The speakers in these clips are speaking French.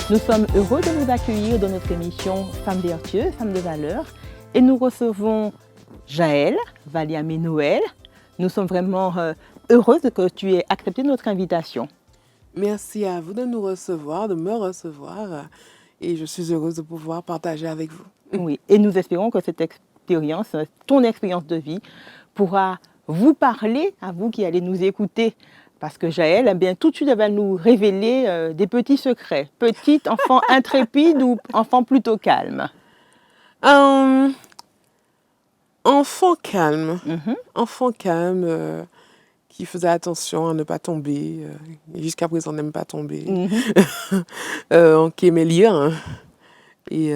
Nous sommes heureux de vous accueillir dans notre émission Femmes vertueuses, Femmes de valeur. Et nous recevons Jaëlle Valiamé-Noël. Nous sommes vraiment heureuses que tu aies accepté notre invitation. Merci à vous de nous recevoir, de me recevoir. Et je suis heureuse de pouvoir partager avec vous. Oui, et nous espérons que cette expérience, ton expérience de vie, pourra vous parler, à vous qui allez nous écouter. Parce que Jaëlle, eh bien, tout de suite, elle va nous révéler des petits secrets. Petite enfant intrépide ou enfant plutôt calme? Enfant calme. Enfant calme qui faisait attention à ne pas tomber. Jusqu'à présent, n'aime pas tomber. Qui aimait lire et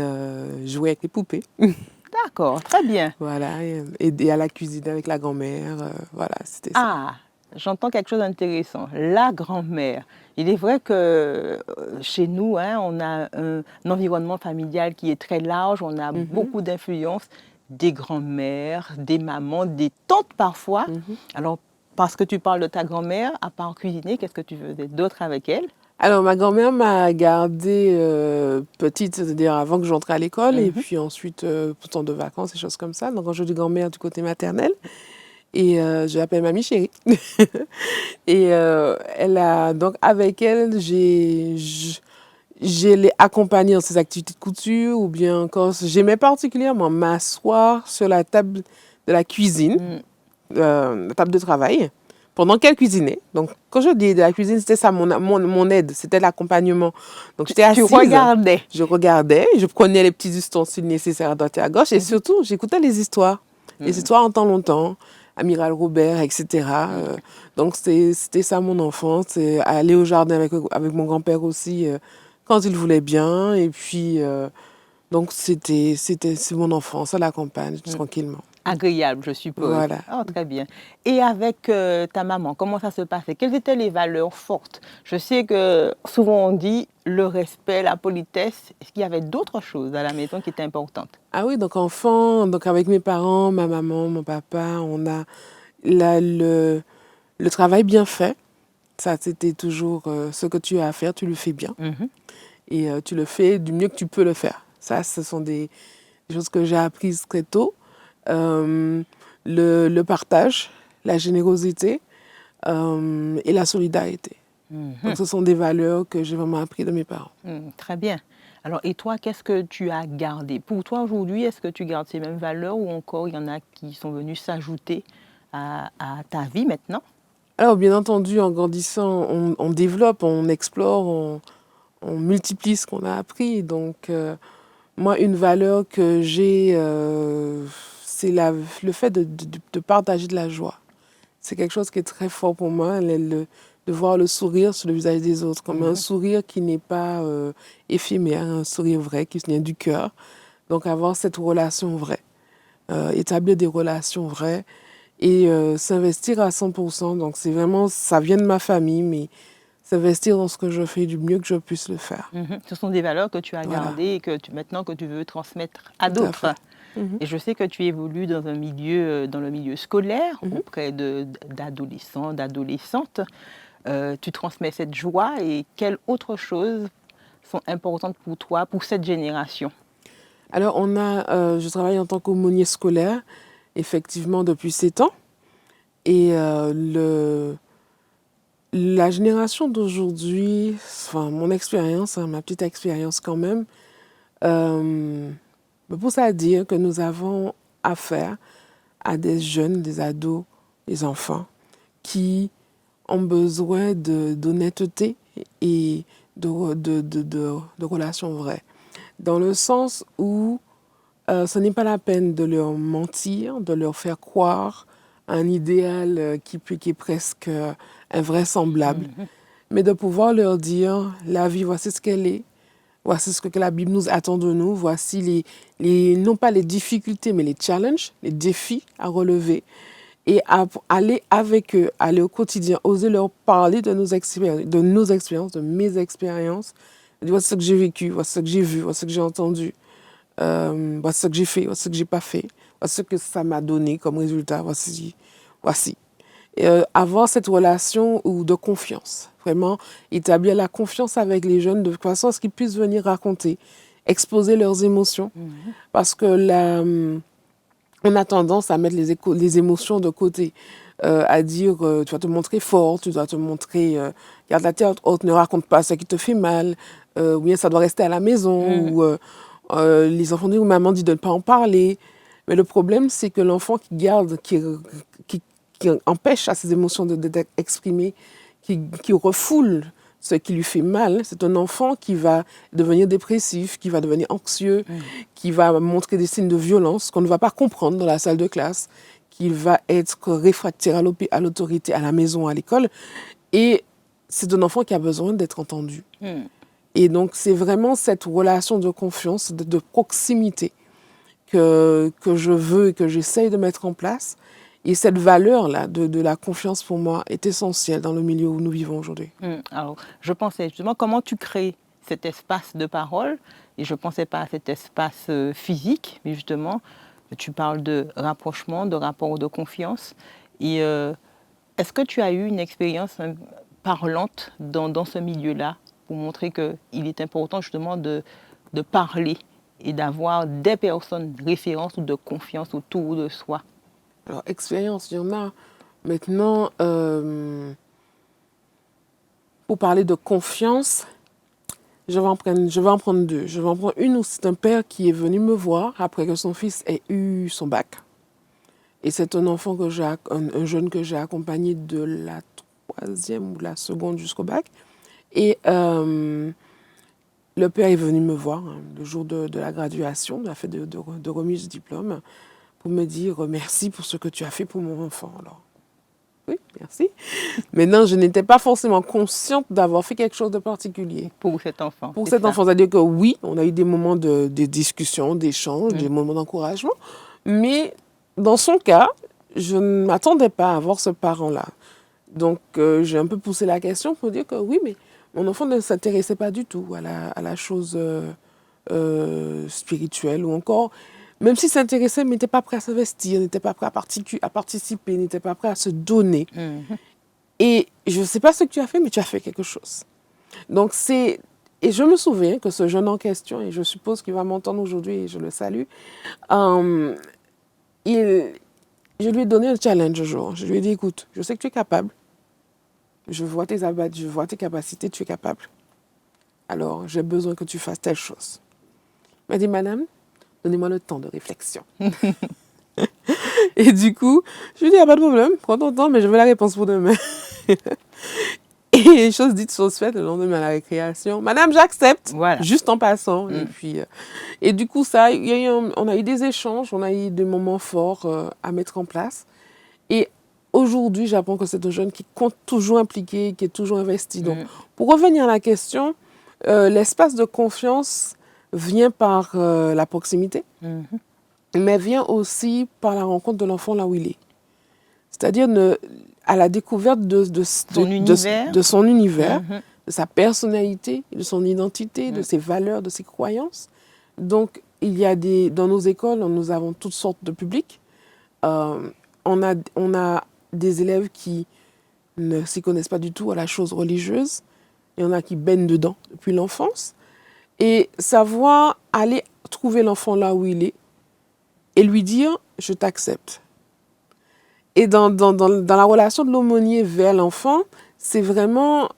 jouer avec les poupées. D'accord, très bien. Voilà, et aider à la cuisine avec la grand-mère. Voilà, c'était ça. Ah, j'entends quelque chose d'intéressant. La grand-mère. Il est vrai que chez nous, on a un environnement familial qui est très large. On a beaucoup d'influences des grand-mères, des mamans, des tantes parfois. Alors, parce que tu parles de ta grand-mère, à part cuisiner, qu'est-ce que tu faisais d'autre avec elle? Alors, ma grand-mère m'a gardée petite, c'est-à-dire avant que j'entre à l'école, et puis ensuite, pour temps de vacances, des choses comme ça. Donc, quand je dis grand-mère du côté maternel, et je l'appelle Mamie Chérie. Et elle a, donc, avec elle, je l'ai accompagnée dans ses activités de couture, ou bien quand j'aimais particulièrement m'asseoir sur la table de la cuisine, la table de travail, pendant qu'elle cuisinait. Donc, quand je dis de la cuisine, c'était ça mon aide, c'était l'accompagnement. Donc, j'étais assise. Tu regardais. Je regardais, je prenais les petits ustensiles nécessaires à droite et à gauche, et surtout, j'écoutais les histoires. Les histoires en temps longtemps, Amiral Robert, etc. Donc, c'était ça mon enfance. Aller au jardin avec mon grand-père aussi, quand il voulait bien. Et puis, donc, c'est mon enfance à la campagne, tranquillement. Agréable, je suppose. Voilà. Oh, très bien. Et avec ta maman, comment ça se passait? Quelles étaient les valeurs fortes? Je sais que souvent on dit le respect, la politesse. Est-ce qu'il y avait d'autres choses à la maison qui étaient importantes? Ah oui, donc enfant, donc avec mes parents, ma maman, mon papa, on a le travail bien fait. Ça, c'était toujours ce que tu as à faire, tu le fais bien. Et tu le fais du mieux que tu peux le faire. Ça, ce sont des choses que j'ai apprises très tôt. Le partage, la générosité et la solidarité. Donc, ce sont des valeurs que j'ai vraiment apprises de mes parents. Très bien. Alors, et toi, qu'est-ce que tu as gardé? Pour toi, aujourd'hui, est-ce que tu gardes ces mêmes valeurs ou encore il y en a qui sont venus s'ajouter à ta vie maintenant? Alors, bien entendu, en grandissant, on développe, on explore, on multiplie ce qu'on a appris. Donc, moi, une valeur que j'ai, c'est le fait de partager de la joie. C'est quelque chose qui est très fort pour moi, de voir le sourire sur le visage des autres, comme un sourire qui n'est pas éphémère, un sourire vrai qui vient du cœur. Donc, avoir cette relation vraie, établir des relations vraies et s'investir à 100%. Donc, c'est vraiment, ça vient de ma famille, mais s'investir dans ce que je fais du mieux que je puisse le faire. Ce sont des valeurs que tu as gardées et que maintenant que tu veux transmettre à d'autres. Et je sais que tu évolues dans un milieu, dans le milieu scolaire, auprès d'adolescents, d'adolescentes. Tu transmets cette joie et quelles autres choses sont importantes pour toi, pour cette génération? Alors, je travaille en tant qu'aumônier scolaire, effectivement, depuis 7 ans. Et la génération d'aujourd'hui, enfin, mon expérience, ma petite expérience quand même, me pousse à dire que nous avons affaire à des jeunes, des ados, des enfants qui ont besoin d'honnêteté et de relations vraies. Dans le sens où ce n'est pas la peine de leur mentir, de leur faire croire un idéal qui est presque invraisemblable, mais de pouvoir leur dire la vie, voici ce qu'elle est, voici ce que la Bible nous attend de nous, voici non pas les difficultés, mais les challenges, les défis à relever, et aller avec eux, aller au quotidien, oser leur parler de nos expériences, de mes expériences, de voici ce que j'ai vécu, voici ce que j'ai vu, voici ce que j'ai entendu, voici ce que j'ai fait, voici ce que j'ai pas fait, voici ce que ça m'a donné comme résultat, voici. avoir cette relation de confiance. Vraiment, établir la confiance avec les jeunes de façon à ce qu'ils puissent venir raconter, exposer leurs émotions. Parce que on a tendance à mettre les émotions de côté, à dire tu dois te montrer fort, tu dois te montrer, garde la tête haute, ne raconte pas ce qui te fait mal, ou bien ça doit rester à la maison, ou les enfants disent, ou maman dit de ne pas en parler. Mais le problème, c'est que l'enfant qui garde, qui empêche à ses émotions d'être exprimées, qui refoule ce qui lui fait mal, c'est un enfant qui va devenir dépressif, qui va devenir anxieux, qui va montrer des signes de violence qu'on ne va pas comprendre dans la salle de classe, qui va être réfractaire à l'autorité, à la maison, à l'école. Et c'est un enfant qui a besoin d'être entendu. Et donc, c'est vraiment cette relation de confiance, de proximité que je veux et que j'essaye de mettre en place. Et cette valeur-là de la confiance, pour moi, est essentielle dans le milieu où nous vivons aujourd'hui. Alors, je pensais justement comment tu crées cet espace de parole, et je ne pensais pas à cet espace physique, mais justement, tu parles de rapprochement, de rapport de confiance. Et est-ce que tu as eu une expérience parlante dans ce milieu-là, pour montrer qu'il est important justement de parler et d'avoir des personnes références ou de confiance autour de soi? Alors, expérience, il y en a. Maintenant, pour parler de confiance, je vais en prendre deux. Je vais en prendre une où c'est un père qui est venu me voir après que son fils ait eu son bac. Et c'est un enfant un jeune que j'ai accompagné de la 3e ou la 2e jusqu'au bac. Et le père est venu me voir le jour de la graduation, la fête de remise du diplôme, pour me dire merci pour ce que tu as fait pour mon enfant. Alors, oui, merci. Maintenant, je n'étais pas forcément consciente d'avoir fait quelque chose de particulier. Pour cet enfant. Pour cet enfant, c'est-à-dire que oui, on a eu des moments de discussion, d'échange, des moments d'encouragement, mais dans son cas, je ne m'attendais pas à avoir ce parent-là. Donc, j'ai un peu poussé la question pour dire que oui, mais mon enfant ne s'intéressait pas du tout à la chose spirituelle ou encore, même s'il s'intéressait, mais n'était pas prêt à s'investir, n'était pas prêt à participer, n'était pas prêt à se donner. Et je ne sais pas ce que tu as fait, mais tu as fait quelque chose. Donc, et je me souviens que ce jeune en question, et je suppose qu'il va m'entendre aujourd'hui et je le salue, je lui ai donné un challenge un jour. Je lui ai dit, écoute, je sais que tu es capable. Je vois tes capacités, tu es capable. Alors, j'ai besoin que tu fasses telle chose. Il m'a dit, madame, donnez-moi le temps de réflexion. Et du coup, je lui ai dit, il n'y a pas de problème, prends ton temps, mais je veux la réponse pour demain. Et chose dite, chose faite, le lendemain à la récréation. Madame, j'accepte, voilà. Juste en passant. Et du coup, on a eu des échanges, on a eu des moments forts à mettre en place. Et aujourd'hui, j'apprends que c'est un jeune qui compte toujours impliqué, qui est toujours investi. Donc, pour revenir à la question, l'espace de confiance vient par la proximité, mais vient aussi par la rencontre de l'enfant là où il est. C'est-à-dire à la découverte de son univers, de sa personnalité, de son identité, de ses valeurs, de ses croyances. Donc, dans nos écoles, nous avons toutes sortes de publics. On a des élèves qui ne s'y connaissent pas du tout à la chose religieuse. Il y en a qui baignent dedans depuis l'enfance. Et savoir aller trouver l'enfant là où il est et lui dire « je t'accepte ». Et dans la relation de l'aumônier vers l'enfant, c'est vraiment,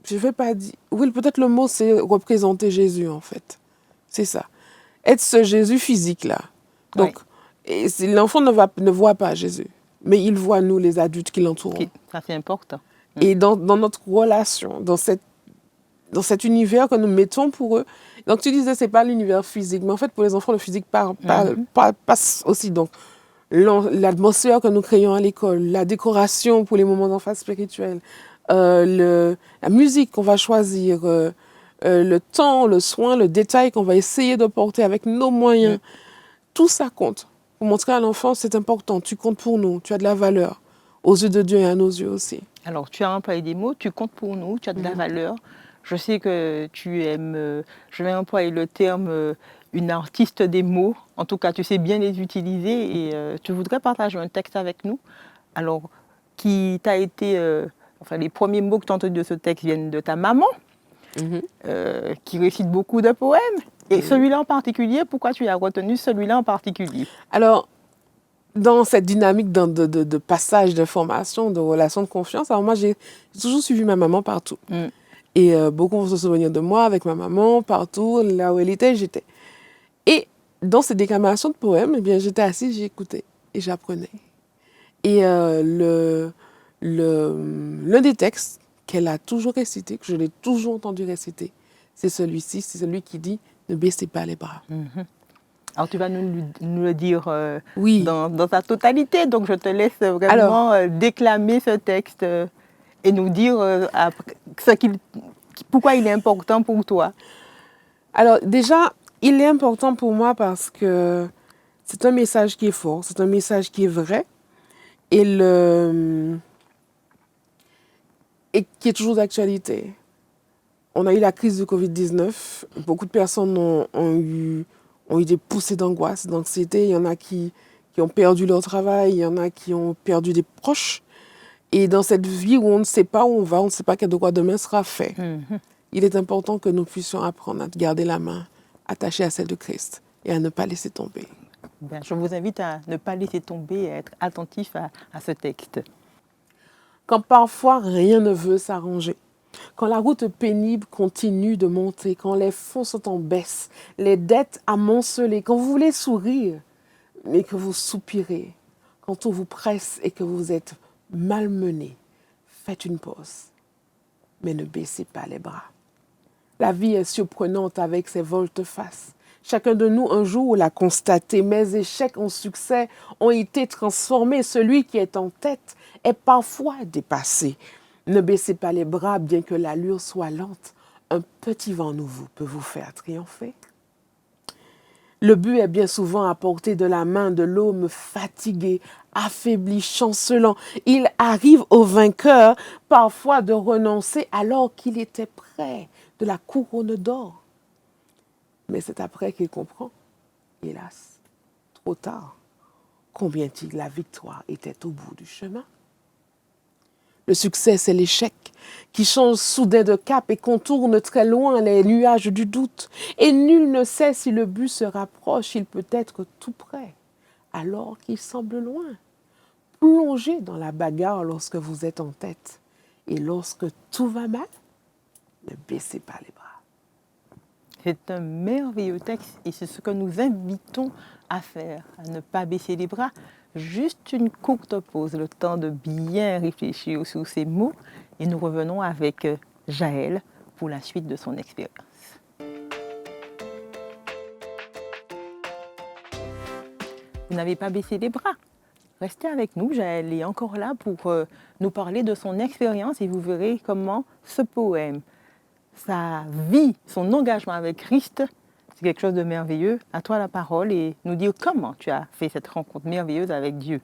je ne vais pas dire, oui, peut-être le mot c'est représenter Jésus en fait. C'est ça. Être ce Jésus physique-là. Donc, l'enfant ne voit pas Jésus, mais il voit nous, les adultes qui l'entourent. Ça, c'est important. Et dans notre relation, dans cet univers que nous mettons pour eux. Donc, tu disais, ce n'est pas l'univers physique, mais en fait, pour les enfants, le physique passe aussi. Donc, l'atmosphère que nous créons à l'école, la décoration pour les moments d'enfance spirituelle, la musique qu'on va choisir, le temps, le soin, le détail qu'on va essayer de porter avec nos moyens, tout ça compte. Pour montrer à l'enfant, c'est important, tu comptes pour nous, tu as de la valeur, aux yeux de Dieu et à nos yeux aussi. Alors, tu as employé des mots, tu comptes pour nous, tu as de la valeur. Je sais que tu aimes, je vais employer le terme, une artiste des mots. En tout cas, tu sais bien les utiliser et tu voudrais partager un texte avec nous. Alors, qui t'a été... enfin, les premiers mots que tu as entendus de ce texte viennent de ta maman, qui récite beaucoup de poèmes. Et celui-là en particulier, pourquoi tu as retenu celui-là en particulier? Alors, dans cette dynamique de passage d'informations, de relations de confiance, alors moi, j'ai toujours suivi ma maman partout. Et beaucoup vont se souvenir de moi avec ma maman, partout, là où elle était, j'étais. Et dans ces déclamations de poèmes, eh bien, j'étais assise, j'écoutais et j'apprenais. Et l'un des textes qu'elle a toujours récité, que je l'ai toujours entendu réciter, c'est celui-ci, c'est celui qui dit « Ne baissez pas les bras ». Alors tu vas nous le dire Oui. dans sa totalité, donc je te laisse vraiment déclamer ce texte et nous dire pourquoi il est important pour toi. Alors déjà, il est important pour moi parce que c'est un message qui est fort, c'est un message qui est vrai et qui est toujours d'actualité. On a eu la crise du Covid-19, beaucoup de personnes ont eu des poussées d'angoisse, d'anxiété. Il y en a qui ont perdu leur travail, il y en a qui ont perdu des proches. Et dans cette vie où on ne sait pas où on va, on ne sait pas de quoi demain sera fait, il est important que nous puissions apprendre à garder la main attachée à celle de Christ et à ne pas laisser tomber. Bien, je vous invite à ne pas laisser tomber et à être attentif à ce texte. Quand parfois rien ne veut s'arranger, quand la route pénible continue de monter, quand les fonds sont en baisse, les dettes amoncelées, quand vous voulez sourire, mais que vous soupirez, quand on vous presse et que vous êtes malmené, faites une pause, mais ne baissez pas les bras. La vie est surprenante avec ses volte-face. Chacun de nous, un jour, l'a constaté. Mes échecs en succès ont été transformés. Celui qui est en tête est parfois dépassé. Ne baissez pas les bras, bien que l'allure soit lente. Un petit vent nouveau peut vous faire triompher. Le but est bien souvent à portée de la main de l'homme fatigué, affaibli, chancelant. Il arrive au vainqueur parfois de renoncer alors qu'il était près de la couronne d'or. Mais c'est après qu'il comprend, hélas, trop tard, combien la victoire était au bout du chemin. Le succès, c'est l'échec qui change soudain de cap et contourne très loin les nuages du doute. Et nul ne sait si le but se rapproche, il peut être tout près, alors qu'il semble loin. Plongez dans la bagarre lorsque vous êtes en tête. Et lorsque tout va mal, ne baissez pas les bras. C'est un merveilleux texte et c'est ce que nous invitons à faire, à ne pas baisser les bras. Juste une courte pause, le temps de bien réfléchir sur ces mots et nous revenons avec Jaël pour la suite de son expérience. Vous n'avez pas baissé les bras. Restez avec nous, Jaël est encore là pour nous parler de son expérience et vous verrez comment ce poème, sa vie, son engagement avec Christ, c'est quelque chose de merveilleux. À toi la parole et nous dire comment tu as fait cette rencontre merveilleuse avec Dieu.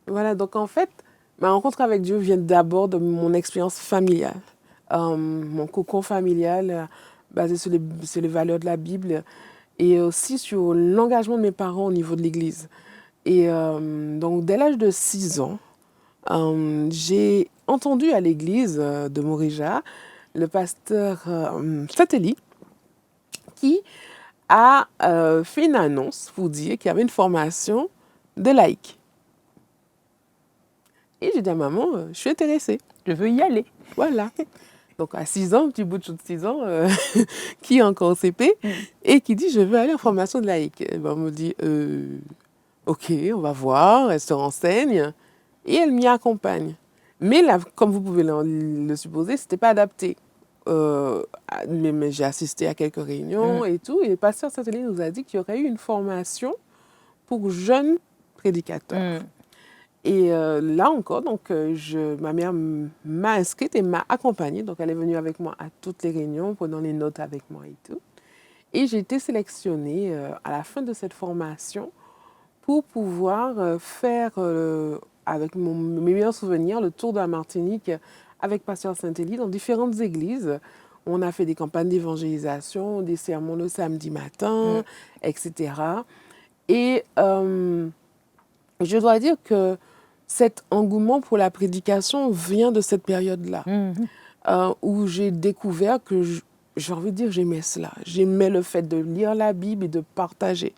Voilà, donc en fait, ma rencontre avec Dieu vient d'abord de mon expérience familiale. Mon cocon familial basé sur les valeurs de la Bible et aussi sur l'engagement de mes parents au niveau de l'Église. Et donc, dès l'âge de 6 ans, j'ai entendu à l'église de Morija le pasteur Satelli qui a fait une annonce pour dire qu'il y avait une formation de laïcs. Et j'ai dit à maman, je suis intéressée. Je veux y aller. Voilà. Donc à 6 ans, petit bout de 6 ans, qui est encore au CP, et qui dit, je veux aller en formation de laïcs. Et ben, on me dit, ok, on va voir, elle se renseigne, et elle m'y accompagne. Mais là, comme vous pouvez le supposer, ce n'était pas adapté. Mais j'ai assisté à quelques réunions et tout, et le pasteur Satelli nous a dit qu'il y aurait eu une formation pour jeunes prédicateurs. Et là encore, donc, ma mère m'a inscrite et m'a accompagnée. Donc, elle est venue avec moi à toutes les réunions, prenant les notes avec moi et tout. Et j'ai été sélectionnée à la fin de cette formation pour pouvoir faire, avec mes meilleurs souvenirs, le tour de la Martinique avec Pasteur Saint-Élie dans différentes églises. On a fait des campagnes d'évangélisation, des sermons le samedi matin, etc. Et je dois dire que cet engouement pour la prédication vient de cette période-là, où j'ai découvert que, j'ai envie de dire, j'aimais cela. J'aimais le fait de lire la Bible et de partager.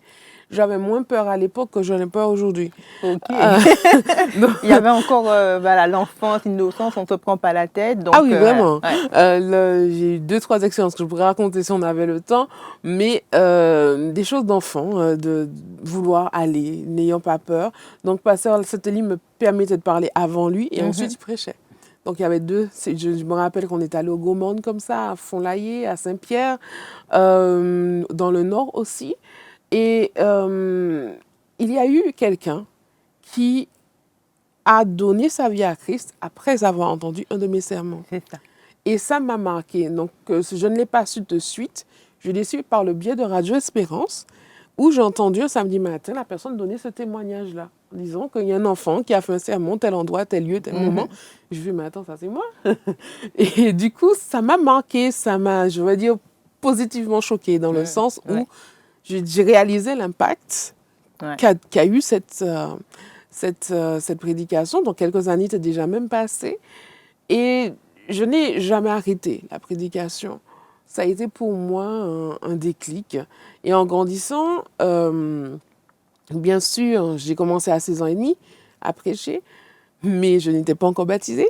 J'avais moins peur à l'époque que j'en ai peur aujourd'hui. Ok. Il y avait encore voilà, l'enfance, l'innocence, on ne se prend pas la tête. Donc, ah oui, vraiment. Ouais. J'ai eu 2-3 expériences que je pourrais raconter si on avait le temps, mais des choses d'enfant, de vouloir aller, n'ayant pas peur. Donc, Pasteur Seteli me permettait de parler avant lui et ensuite il prêchait. Donc, il y avait deux. Je me rappelle qu'on est allé au Gaumont comme ça, à Font-Laillé, à Saint-Pierre, dans le Nord aussi. Et il y a eu quelqu'un qui a donné sa vie à Christ après avoir entendu un de mes sermons. C'est ça. Et ça m'a marqué. Donc, je ne l'ai pas su de suite. Je l'ai su par le biais de Radio Espérance, où j'ai entendu un samedi matin la personne donner ce témoignage-là, en disant qu'il y a un enfant qui a fait un sermon, tel endroit, tel lieu, tel moment. Je me dis, mais attends, ça c'est moi. Et du coup, ça m'a marqué, ça m'a, je vais dire, positivement choqué, dans le sens où j'ai réalisé l'impact qu'a eu cette prédication. Donc, quelques années étaient déjà même passées. Et je n'ai jamais arrêté la prédication. Ça a été pour moi un déclic. Et en grandissant, bien sûr, j'ai commencé à 16 ans et demi à prêcher, mais je n'étais pas encore baptisée.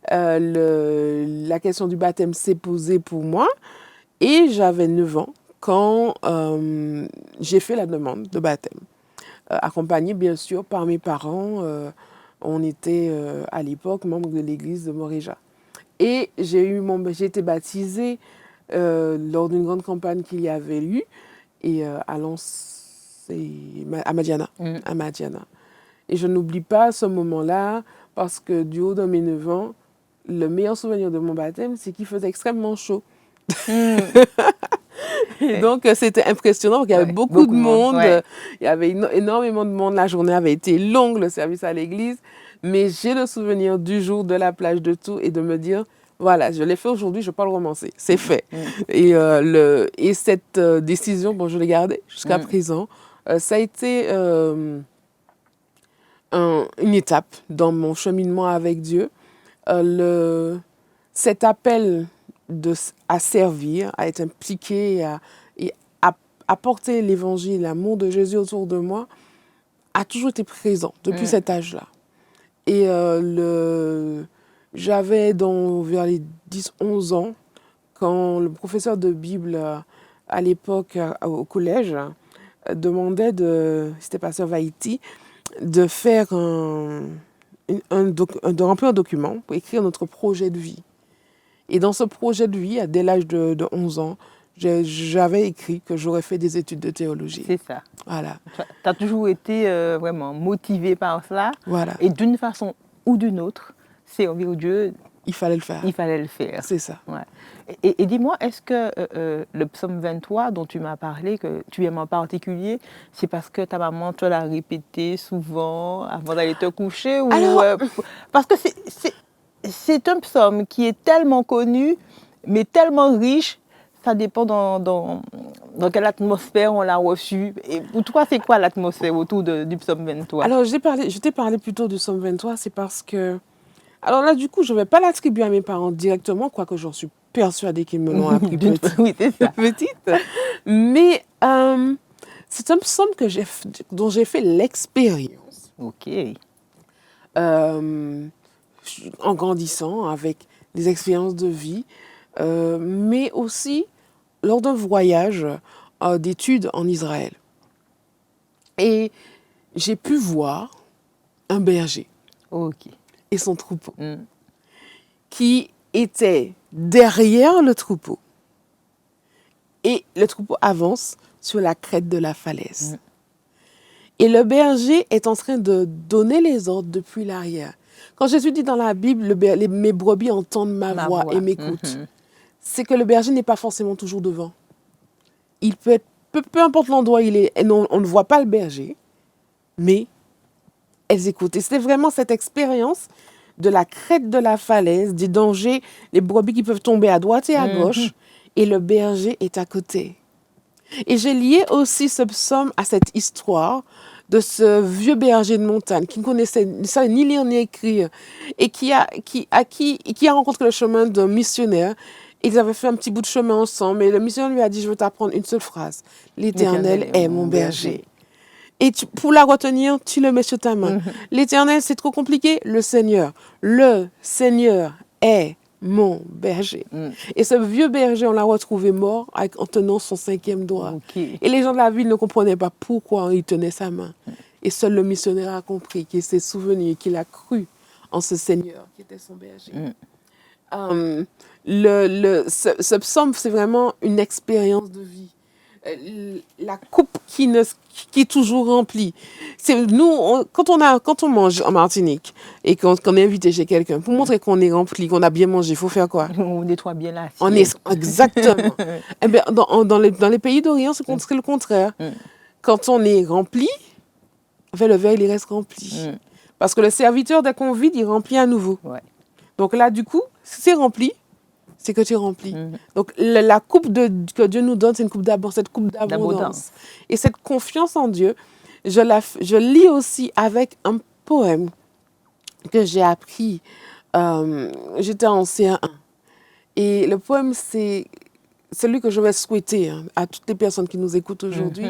La question du baptême s'est posée pour moi. Et j'avais 9 ans quand j'ai fait la demande de baptême. Accompagnée, bien sûr, par mes parents. On était, à l'époque, membres de l'église de Moréja. Et j'ai été baptisée lors d'une grande campagne qu'il y avait eu et à Madiana. À Madiana. Et je n'oublie pas ce moment-là parce que du haut de mes 9 ans, le meilleur souvenir de mon baptême, c'est qu'il faisait extrêmement chaud. Et donc, c'était impressionnant. Il y avait beaucoup de monde. Il y avait énormément de monde. La journée avait été longue, le service à l'église. Mais j'ai le souvenir du jour de la plage de Tours et de me dire, voilà, je l'ai fait aujourd'hui, je peux le romancer. C'est fait. Et cette décision, bon, je l'ai gardée jusqu'à présent. Ça a été une étape dans mon cheminement avec Dieu. Cet appel à servir, à être impliqué et à porter l'évangile, l'amour de Jésus autour de moi, a toujours été présent depuis cet âge-là. Et j'avais vers les 10-11 ans, quand le professeur de Bible, à l'époque, au collège, demandait, c'était Pasteur Vaïti, de faire de remplir un document pour écrire notre projet de vie. Et dans ce projet de vie, dès l'âge de 11 ans, j'avais écrit que j'aurais fait des études de théologie. C'est ça. Voilà. Tu as toujours été vraiment motivé par cela. Voilà. Et d'une façon ou d'une autre, servir Dieu, il fallait le faire. Il fallait le faire. C'est ça. Ouais. Et dis-moi, est-ce que le psaume 23 dont tu m'as parlé, que tu aimes en particulier, c'est parce que ta maman te l'a répété souvent avant d'aller te coucher ou, parce que c'est un psaume qui est tellement connu, mais tellement riche, ça dépend dans quelle atmosphère on l'a reçu. Et pour toi, c'est quoi l'atmosphère autour du psaume 23? Alors, je t'ai parlé plutôt du psaume 23, c'est parce que... Alors là, du coup, je ne vais pas l'attribuer à mes parents directement, quoique j'en suis persuadée qu'ils me l'ont appris oui, c'est ça. petite. Mais c'est un psaume dont j'ai fait l'expérience. Ok. En grandissant, avec des expériences de vie, mais aussi lors d'un voyage d'études en Israël. Et j'ai pu voir un berger. Ok. Et son troupeau, qui était derrière le troupeau. Et le troupeau avance sur la crête de la falaise. Et le berger est en train de donner les ordres depuis l'arrière. Quand Jésus dit dans la Bible, mes brebis entendent ma voix et m'écoutent, c'est que le berger n'est pas forcément toujours devant. Il peut être, peu importe l'endroit où il est, on ne voit pas le berger, mais elles écoutent. Et c'était vraiment cette expérience de la crête de la falaise, des dangers, les brebis qui peuvent tomber à droite et à gauche, et le berger est à côté. Et j'ai lié aussi ce psaume à cette histoire de ce vieux berger de montagne qui ne connaissait ni lire ni écrire et qui a rencontré le chemin d'un missionnaire. Ils avaient fait un petit bout de chemin ensemble et le missionnaire lui a dit, je veux t'apprendre une seule phrase. L'Éternel est mon berger. Et pour la retenir, tu le mets sur ta main. L'Éternel, c'est trop compliqué. Le Seigneur est mon berger. Et ce vieux berger, on l'a retrouvé mort en tenant son 5e doigt. Okay. Et les gens de la ville ne comprenaient pas pourquoi il tenait sa main. Et seul le missionnaire a compris, qu'il s'est souvenu et qu'il a cru en ce Seigneur qui était son berger. Ce psaume, c'est vraiment une expérience de vie. La coupe qui est toujours remplie. C'est nous, quand on mange en Martinique et qu'on est invité chez quelqu'un, pour montrer qu'on est rempli, qu'on a bien mangé, il faut faire quoi? On nettoie bien l'assiette. Exactement. Eh bien, dans les pays d'Orient, c'est le contraire. Quand on est rempli, le verre, il reste rempli. Parce que le serviteur, dès qu'on vide, il remplit à nouveau. Ouais. Donc là, du coup, si c'est rempli, c'est que tu es rempli. Donc, la coupe que Dieu nous donne, c'est cette coupe d'abondance. Et cette confiance en Dieu, je lis aussi avec un poème que j'ai appris. J'étais en CA1. Et le poème, c'est celui que je vais souhaiter à toutes les personnes qui nous écoutent aujourd'hui,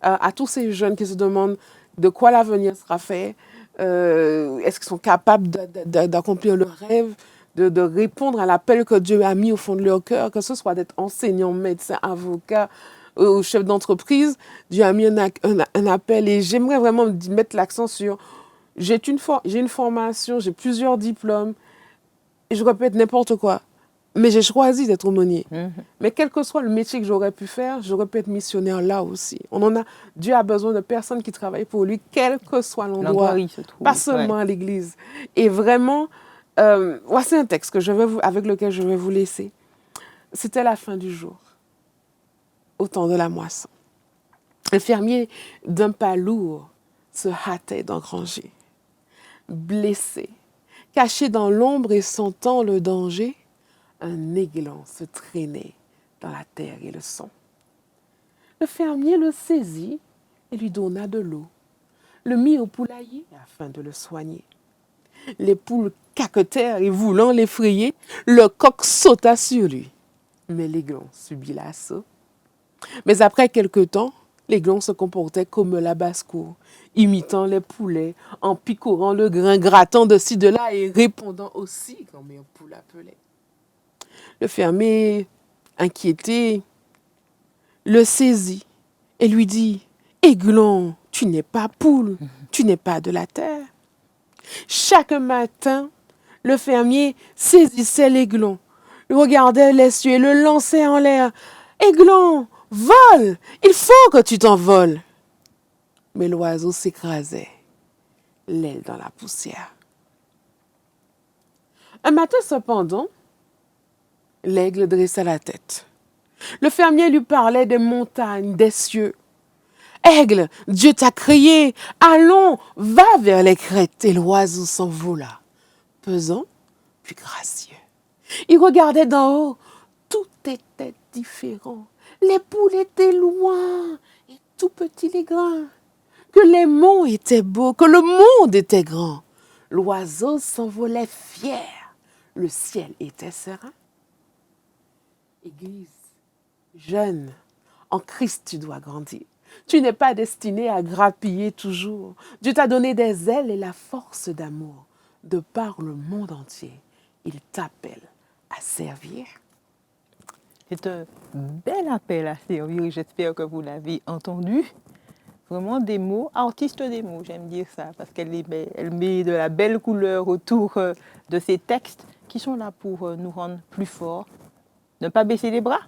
à tous ces jeunes qui se demandent de quoi l'avenir sera fait, est-ce qu'ils sont capables d'accomplir leur rêve, de répondre à l'appel que Dieu a mis au fond de leur cœur, que ce soit d'être enseignant, médecin, avocat ou chef d'entreprise. Dieu a mis un appel et j'aimerais vraiment mettre l'accent sur j'ai une formation, j'ai plusieurs diplômes et je répète n'importe quoi. Mais j'ai choisi d'être aumônier. Mais quel que soit le métier que j'aurais pu faire, j'aurais pu être missionnaire là aussi. Dieu a besoin de personnes qui travaillent pour lui, quel que soit l'endroit, pas seulement à l'église. Et vraiment, voici un texte avec lequel je vais vous laisser. C'était la fin du jour, au temps de la moisson. Le fermier d'un pas lourd se hâtait d'engranger. Blessé, caché dans l'ombre et sentant le danger, un aiglon se traînait dans la terre et le son. Le fermier le saisit et lui donna de l'eau, le mit au poulailler afin de le soigner. Les poules caquetèrent et voulant l'effrayer, le coq sauta sur lui. Mais l'aiglon subit l'assaut. Mais après quelque temps, l'aiglon se comportait comme la basse-cour, imitant les poulets, en picorant le grain, grattant de ci de là et répondant aussi quand mes poules appelaient. Le fermier, inquiété, le saisit et lui dit « Aiglon, tu n'es pas poule, tu n'es pas de la terre. » Chaque matin, le fermier saisissait l'aiglon, le regardait les cieux et le lançait en l'air. « Aiglon, vole, il faut que tu t'envoles. » Mais l'oiseau s'écrasait, l'aile dans la poussière. Un matin cependant, l'aigle dressa la tête. Le fermier lui parlait des montagnes, des cieux. « Aigle, Dieu t'a créé. Allons, va vers les crêtes. » Et l'oiseau s'envola, pesant puis gracieux. Il regardait d'en haut. Tout était différent. Les poules étaient loin et tout petits les grains. Que les monts étaient beaux, que le monde était grand. L'oiseau s'envolait fier. Le ciel était serein. Église, jeune, en Christ tu dois grandir. Tu n'es pas destiné à grappiller toujours. Dieu t'a donné des ailes et la force d'amour. De par le monde entier, il t'appelle à servir. C'est un bel appel à servir et j'espère que vous l'avez entendu. Vraiment des mots, artiste des mots, j'aime dire ça, parce qu'elle met de la belle couleur autour de ces textes qui sont là pour nous rendre plus forts. Ne pas baisser les bras.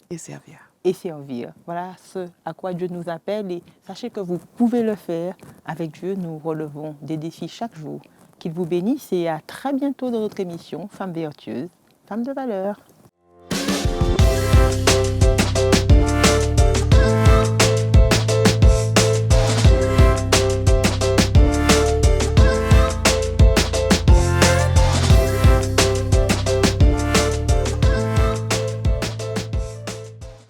Et servir. Et servir. Voilà ce à quoi Dieu nous appelle et sachez que vous pouvez le faire. Avec Dieu, nous relevons des défis chaque jour. Qu'il vous bénisse et à très bientôt dans notre émission Femmes vertueuses, Femmes de valeur.